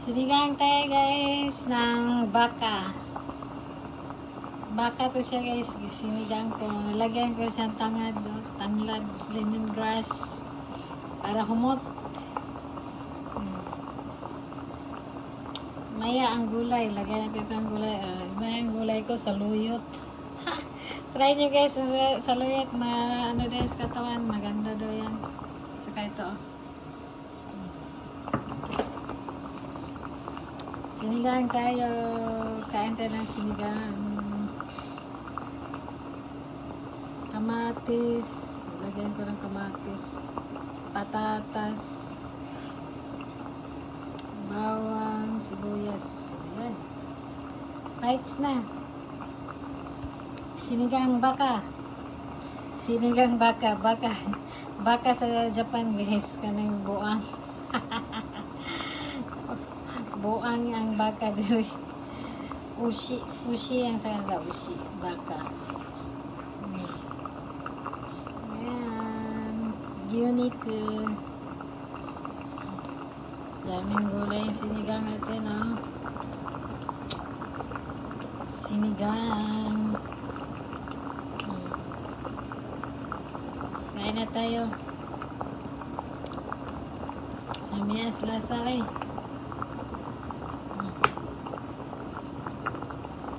Sinigang tayo guys ng baka. Baka to siya guys. Sinigang ko. Nalagyan ko siyang tanglad, lemongrass para humot. Maya ang gulay. Lagyan natin itong gulay. Maya ang gulay ko sa luyot. Try nyo guys sa luyot. Ano din sa katawan. Maganda daw yan. Saka ito. Sinigang tayo. Kain tayo ng sinigang. Kamatis. Lagyan ko ng kamatis. Patatas. Bawang. Sibuyas. Ayan. Bites na. Sinigang baka. Sinigang baka. Baka sa Japan guys. Kanang buang. Buang ang baka dili. Ushi ang sa kanila. Ushi. Baka. Ayan. Unique. Daming gulay yung sinigang natin, oh. Sinigang. Kain na tayo. Amias lasa eh.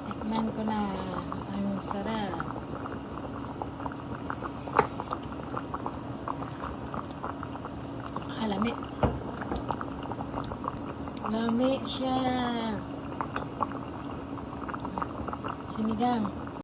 Tikman ko na. Ang sarap. Lami. Lami siya. Sinigang.